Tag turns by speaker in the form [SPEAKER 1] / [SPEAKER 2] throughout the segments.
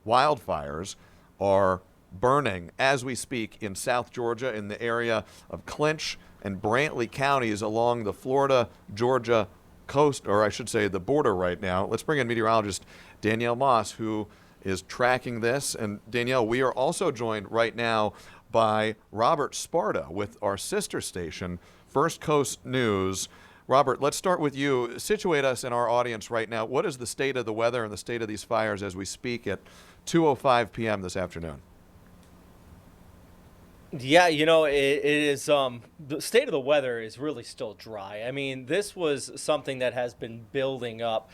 [SPEAKER 1] wildfires are burning as we speak in South Georgia, in the area of Clinch and Brantley counties along the Florida Georgia coast, or I should say the border right now. Let's bring in meteorologist Danielle Moss, who is tracking this. And Danielle, we are also joined right now by Robert Speta with our sister station, First Coast News. Robert, let's start with you. Situate us in our audience right now. What is the state of the weather and the state of these fires as we speak at 2:05 p.m. this afternoon?
[SPEAKER 2] Yeah, it is the state of the weather is really still dry. I mean, this was something that has been building up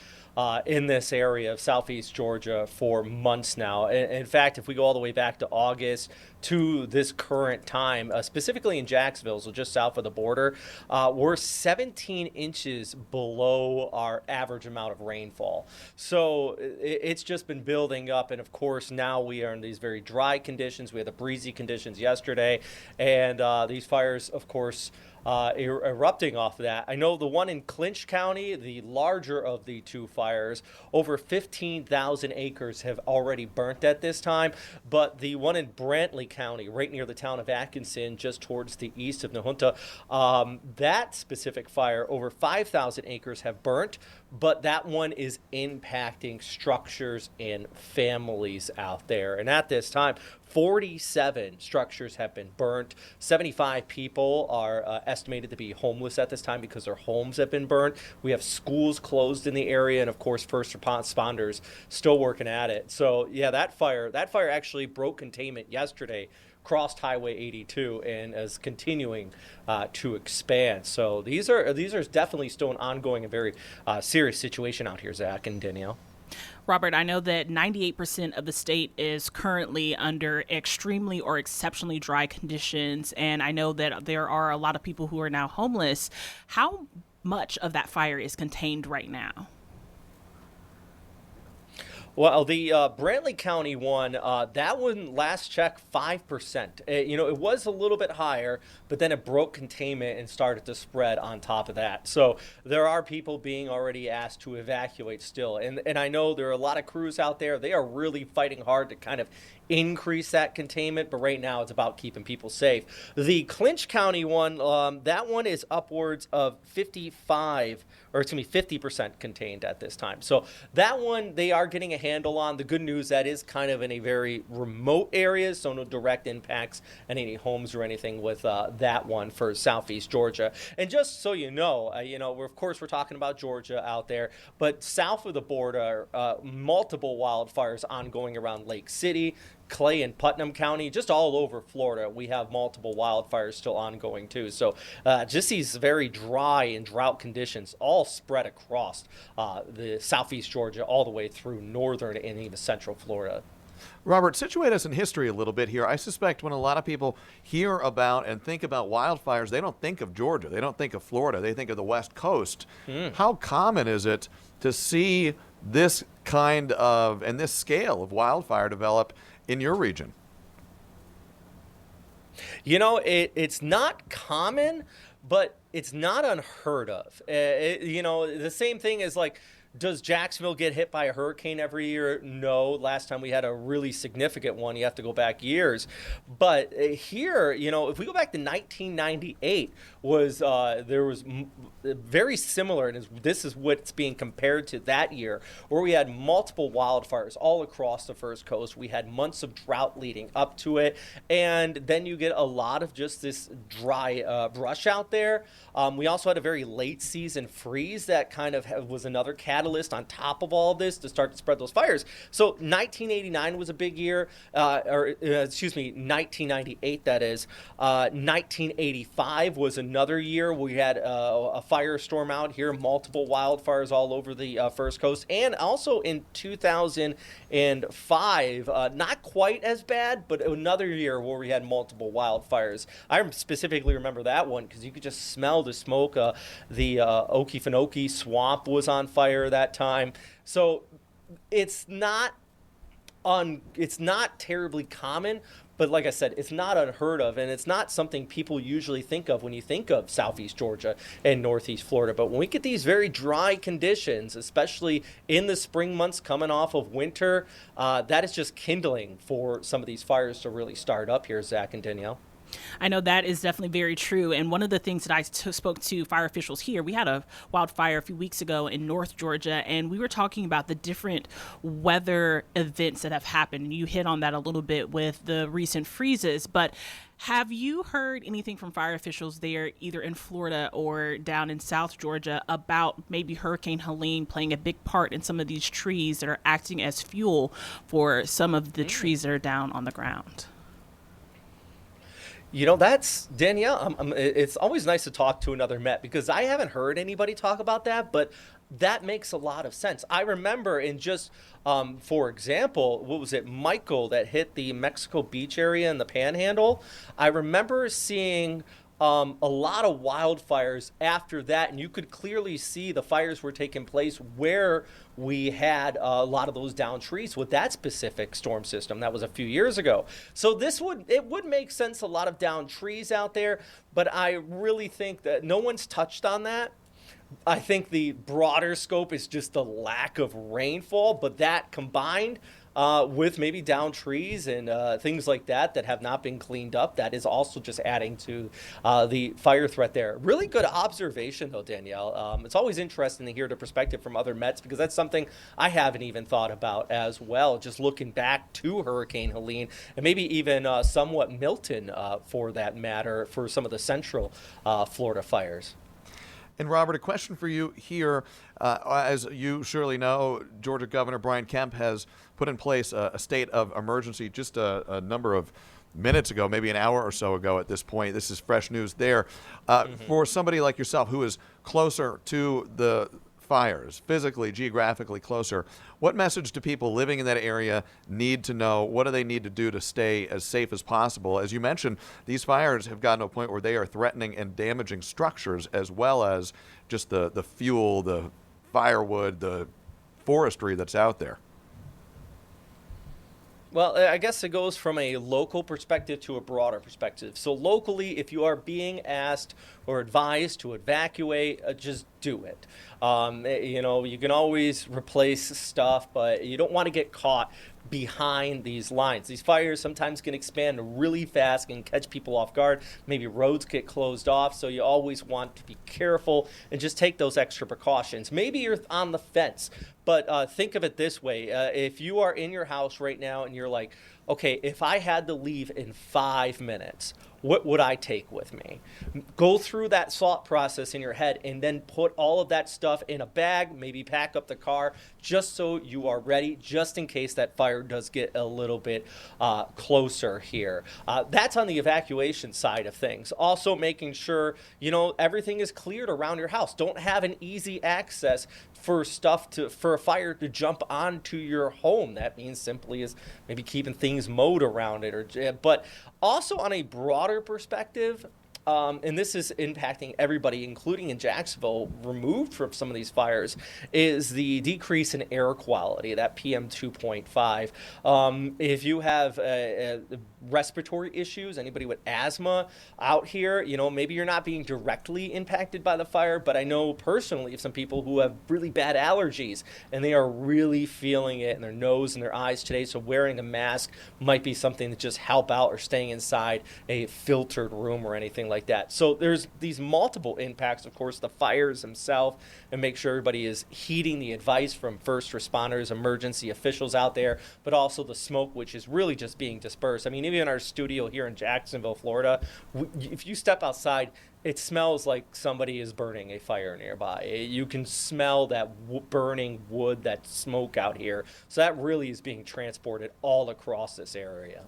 [SPEAKER 2] in this area of southeast Georgia for months now. In fact, if we go all the way back to August to this current time, specifically in Jacksonville, so just south of the border, we're 17 inches below our average amount of rainfall. So it's just been building up. And of course, now we are in these very dry conditions. We had the breezy conditions yesterday. And these fires, of course, erupting off of that. I know the one in Clinch County, the larger of the two fires, over 15,000 acres have already burnt at this time. But the one in Brantley County, right near the town of Atkinson, just towards the east of Nahunta, that specific fire, over 5,000 acres have burnt. But that one is impacting structures and families out there. And at this time, 47 structures have been burnt. 75 people are estimated to be homeless at this time because their homes have been burnt. We have schools closed in the area, and of course, first responders still working at it. So yeah, that fire actually broke containment yesterday, crossed Highway 82, and is continuing to expand. So these are definitely still an ongoing and very serious situation out here, Zach and Danielle.
[SPEAKER 3] Robert, I know that 98% of the state is currently under extremely or exceptionally dry conditions, and I know that there are a lot of people who are now homeless. How much of that fire is contained right now?
[SPEAKER 2] Well, the Brantley County one, that one last check 5%. It was a little bit higher, but then it broke containment and started to spread on top of that. So there are people being already asked to evacuate still. And I know there are a lot of crews out there. They are really fighting hard to kind of increase that containment, but right now it's about keeping people safe. The Clinch County one, that one is upwards of 50% contained at this time. So that one they are getting a handle on. The good news, that is kind of in a very remote area, so no direct impacts on any homes or anything with that one for southeast Georgia. And just so you know, we're talking about Georgia out there, but south of the border, multiple wildfires ongoing around Lake City, Clay and Putnam County, just all over Florida. We have multiple wildfires still ongoing too. So just these very dry and drought conditions all spread across the southeast Georgia all the way through northern and even central Florida.
[SPEAKER 1] Robert, situate us in history a little bit here. I suspect when a lot of people hear about and think about wildfires, they don't think of Georgia. They don't think of Florida. They think of the West Coast. How common is it to see this kind of and this scale of wildfire develop in your region?
[SPEAKER 2] It's not common, but it's not unheard of. The same thing is like, does Jacksonville get hit by a hurricane every year? No. Last time we had a really significant one, you have to go back years. But here, if we go back to 1998, there was very similar, and this is what's being compared to that year, where we had multiple wildfires all across the First Coast. We had months of drought leading up to it, and then you get a lot of just this dry brush out there. We also had a very late season freeze that kind of was another catalyst on top of all of this to start to spread those fires. So 1989 was a big year, 1998 that is. 1985 was another year. We had a firestorm out here, multiple wildfires all over the First Coast, and also in 2005, not quite as bad, but another year where we had multiple wildfires. I specifically remember that one because you could just smell the smoke. The Okefenokee swamp was on fire that time. So it's not terribly common, But like I said, it's not unheard of, and it's not something people usually think of when you think of Southeast Georgia and Northeast Florida. But when we get these very dry conditions, especially in the spring months coming off of winter, that is just kindling for some of these fires to really start up here, Zach and Danielle.
[SPEAKER 3] I know that is definitely very true. And one of the things that I spoke to fire officials here, we had a wildfire a few weeks ago in North Georgia, and we were talking about the different weather events that have happened. And you hit on that a little bit with the recent freezes. But have you heard anything from fire officials there, either in Florida or down in South Georgia, about maybe Hurricane Helene playing a big part in some of these trees that are acting as fuel for some of the trees that are down on the ground?
[SPEAKER 2] That's Danielle. It's always nice to talk to another Met because I haven't heard anybody talk about that, but that makes a lot of sense. I remember in just, for example, what was it, Michael, that hit the Mexico Beach area in the Panhandle? I remember seeing a lot of wildfires after that, and you could clearly see the fires were taking place where we had a lot of those down trees with that specific storm system. That was a few years ago. So it would make sense, a lot of down trees out there, but I really think that no one's touched on that. I think the broader scope is just the lack of rainfall, but that combined with maybe down trees and things like that have not been cleaned up, that is also just adding to the fire threat there. Really good observation, though, Danielle. It's always interesting to hear the perspective from other Mets because that's something I haven't even thought about as well, just looking back to Hurricane Helene and maybe even somewhat Milton, for that matter, for some of the central Florida fires.
[SPEAKER 1] And Robert, a question for you here. As you surely know, Georgia Governor Brian Kemp has put in place a state of emergency just a number of minutes ago, maybe an hour or so ago at this point. This is fresh news there. For somebody like yourself who is closer to the fires, physically, geographically closer, what message do people living in that area need to know? What do they need to do to stay as safe as possible? As you mentioned, these fires have gotten to a point where they are threatening and damaging structures as well as just the fuel, the firewood, the forestry that's out there.
[SPEAKER 2] Well, I guess it goes from a local perspective to a broader perspective. So locally, if you are being asked or advised to evacuate, just do it. You can always replace stuff, but you don't want to get caught behind these lines. These fires sometimes can expand really fast and catch people off guard. Maybe roads get closed off, so you always want to be careful and just take those extra precautions. Maybe you're on the fence, but think of it this way. If you are in your house right now and you're like, okay, if I had to leave in 5 minutes, what would I take with me? Go through that thought process in your head and then put all of that stuff in a bag, maybe pack up the car just so you are ready, just in case that fire does get a little bit closer here. That's on the evacuation side of things. Also making sure, everything is cleared around your house. Don't have an easy access for a fire to jump onto your home. That means simply is maybe keeping things mowed around it, but also on a broader perspective, and this is impacting everybody, including in Jacksonville, removed from some of these fires, is the decrease in air quality, that PM 2.5. If you have respiratory issues, anybody with asthma out here, maybe you're not being directly impacted by the fire, but I know personally of some people who have really bad allergies and they are really feeling it in their nose and their eyes today. So wearing a mask might be something to just help out, or staying inside a filtered room or anything like that. So there's these multiple impacts, of course, the fires themselves, and make sure everybody is heeding the advice from first responders, emergency officials out there, but also the smoke, which is really just being dispersed. I mean, even in our studio here in Jacksonville, Florida, if you step outside, it smells like somebody is burning a fire nearby. You can smell that burning wood, that smoke out here. So that really is being transported all across this area.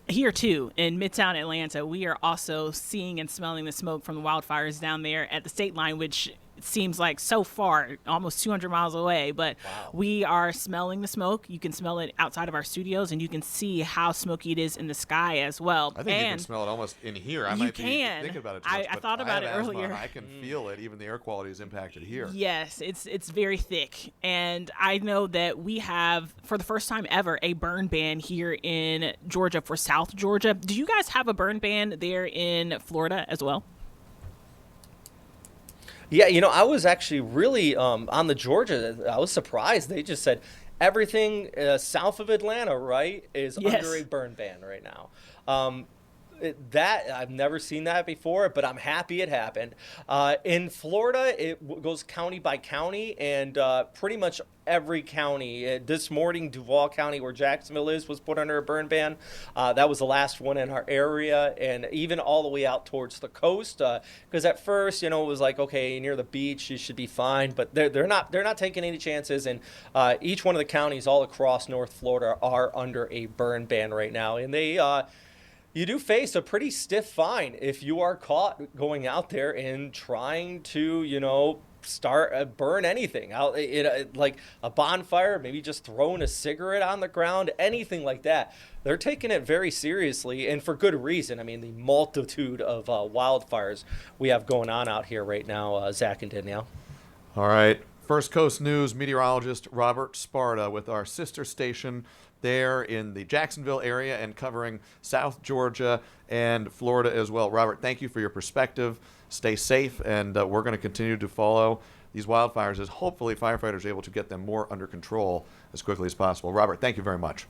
[SPEAKER 3] Here too, in Midtown Atlanta, we are also seeing and smelling the smoke from the wildfires down there at the state line, which it seems like so far, almost 200 miles away, but we are smelling the smoke. You can smell it outside of our studios, and you can see how smoky it is in the sky as well.
[SPEAKER 1] I think you can smell it almost in here. I might be thinking about it too much,
[SPEAKER 3] I
[SPEAKER 1] but
[SPEAKER 3] thought about it
[SPEAKER 1] have asthma,
[SPEAKER 3] earlier.
[SPEAKER 1] and I can feel it. Even the air quality is impacted here.
[SPEAKER 3] Yes, it's very thick. And I know that we have, for the first time ever, a burn ban here in Georgia for South Georgia. Do you guys have a burn ban there in Florida as well?
[SPEAKER 2] Yeah, I was actually really on the Georgia. I was surprised. They just said everything south of Atlanta, right, is under a burn ban right now. That I've never seen that before, but I'm happy it happened. In Florida, it goes county by county, and pretty much every county. This morning, Duval County, where Jacksonville is, was put under a burn ban. That was the last one in our area, and even all the way out towards the coast. Because at first, it was like, okay, near the beach, you should be fine, but they're not taking any chances. And each one of the counties all across North Florida are under a burn ban right now, and they. You do face a pretty stiff fine if you are caught going out there and trying to, burn anything out, like a bonfire, maybe just throwing a cigarette on the ground, anything like that. They're taking it very seriously, and for good reason. I mean, the multitude of wildfires we have going on out here right now, Zach and Danielle.
[SPEAKER 1] All right. First Coast News meteorologist Robert Speta with our sister station there in the Jacksonville area and covering South Georgia and Florida as well. Robert, thank you for your perspective. Stay safe, and we're going to continue to follow these wildfires as hopefully firefighters are able to get them more under control as quickly as possible. Robert, thank you very much.